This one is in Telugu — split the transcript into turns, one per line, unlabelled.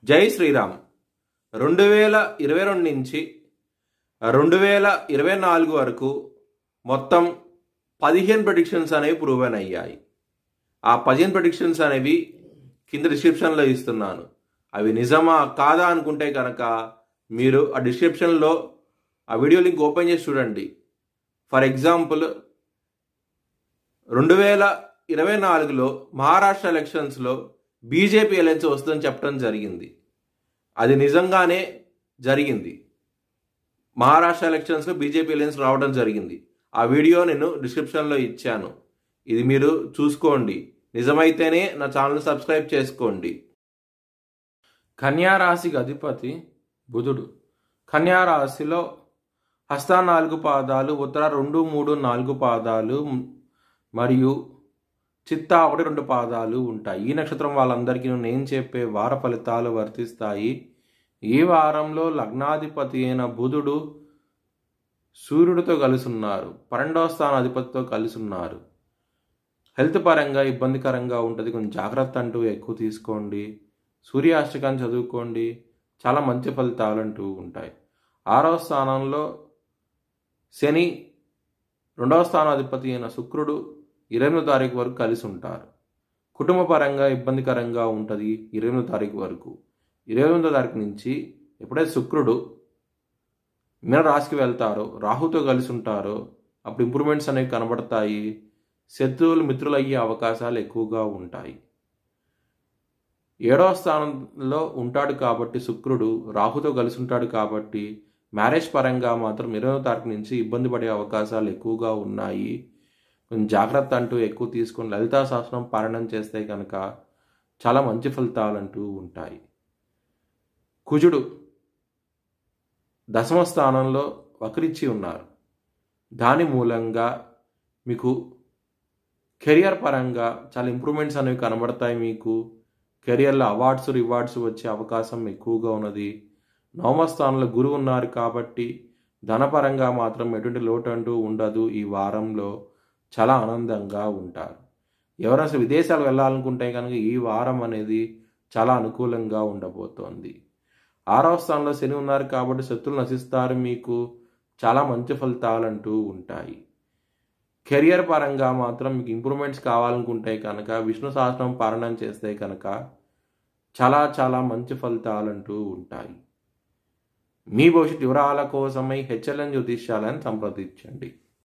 జై శ్రీరామ్. 2022 నుంచి 2024 వరకు మొత్తం 15 ప్రెడిక్షన్స్ అనేవి ప్రూవెన్ అయ్యాయి. ఆ 15 ప్రెడిక్షన్స్ అనేవి కింద డిస్క్రిప్షన్లో ఇస్తున్నాను. అవి నిజమా కాదా అనుకుంటే కనుక మీరు ఆ డిస్క్రిప్షన్లో ఆ వీడియో లింక్ ఓపెన్ చేసి చూడండి. ఫర్ ఎగ్జాంపుల్ 2024లో మహారాష్ట్ర ఎలక్షన్స్లో బీజేపీ అలయన్స్ వస్తుందని చెప్పడం జరిగింది. అది నిజంగానే జరిగింది. మహారాష్ట్ర ఎలక్షన్స్లో బీజేపీ అలయన్స్ రావడం జరిగింది. ఆ వీడియో నేను డిస్క్రిప్షన్లో ఇచ్చాను. ఇది మీరు చూసుకోండి. నిజమైతేనే నా ఛానల్ సబ్స్క్రైబ్ చేసుకోండి. కన్యా రాశికి అధిపతి బుధుడు. కన్యా రాశిలో హస్త 4 పాదాలు, ఉత్తర 2, 3, 4 పాదాలు మరియు చిత్త 1, 2 పాదాలు ఉంటాయి. ఈ నక్షత్రం వాళ్ళందరికీ నేను చెప్పే వార ఫలితాలు వర్తిస్తాయి. ఈ వారంలో లగ్నాధిపతి అయిన బుధుడు సూర్యుడితో కలిసి ఉన్నారు. 12వ స్థానాధిపతితో కలిసి ఉన్నారు. హెల్త్ పరంగా ఇబ్బందికరంగా ఉంటుంది. కొంచెం జాగ్రత్త అంటూ ఎక్కువ తీసుకోండి. సూర్యాష్టకాన్ని చదువుకోండి. చాలా మంచి ఫలితాలు అంటూ ఉంటాయి. 6వ స్థానంలో శని, 2వ స్థానాధిపతి అయిన శుక్రుడు 28వ తారీఖు వరకు కలిసి ఉంటారు. కుటుంబ పరంగా ఇబ్బందికరంగా ఉంటుంది 28వ తారీఖు వరకు. 28వ తారీఖు నుంచి ఎప్పుడైతే శుక్రుడు మీన రాశికి వెళ్తారో, రాహుతో కలిసి ఉంటారో అప్పుడు ఇంప్రూవ్మెంట్స్ అనేవి కనబడతాయి. శత్రువులు మిత్రులు అయ్యే అవకాశాలు ఎక్కువగా ఉంటాయి. 7వ స్థానంలో ఉంటాడు కాబట్టి శుక్రుడు రాహుతో కలిసి ఉంటాడు కాబట్టి మ్యారేజ్ పరంగా మాత్రం 20వ తారీఖు నుంచి ఇబ్బంది పడే అవకాశాలు ఎక్కువగా ఉన్నాయి. కొంచెం జాగ్రత్త అంటూ ఎక్కువ తీసుకొని లలితా సహస్రం పారాయణం చేస్తే కనుక చాలా మంచి ఫలితాలు అంటూ ఉంటాయి. కుజుడు 10వ స్థానంలో వక్రించి ఉన్నారు. దాని మూలంగా మీకు కెరియర్ పరంగా చాలా ఇంప్రూవ్మెంట్స్ అనేవి కనబడతాయి. మీకు కెరియర్లో అవార్డ్స్, రివార్డ్స్ వచ్చే అవకాశం ఎక్కువగా ఉన్నది. 9వ స్థానంలో గురువు ఉన్నారు కాబట్టి ధనపరంగా మాత్రం ఎటువంటి లోటు అంటూ ఉండదు. ఈ వారంలో చాలా ఆనందంగా ఉంటారు. ఎవరైనా విదేశాలు వెళ్ళాలనుకుంటే కనుక ఈ వారం అనేది చాలా అనుకూలంగా ఉండబోతోంది. 6వ స్థానంలో శని ఉన్నారు కాబట్టి శత్రువులు నశిస్తారు. మీకు చాలా మంచి ఫలితాలు అంటూ ఉంటాయి. కెరియర్ పరంగా మాత్రం మీకు ఇంప్రూవ్మెంట్స్ కావాలనుకుంటే కనుక విష్ణు సహస్రం పారాయణం చేస్తే కనుక చాలా చాలా మంచి ఫలితాలు అంటూ ఉంటాయి. మీ భవిష్యత్ వివరాల కోసమై హెచ్ఎల్ఎన్ జ్యోతిష్యాలను సంప్రదించండి.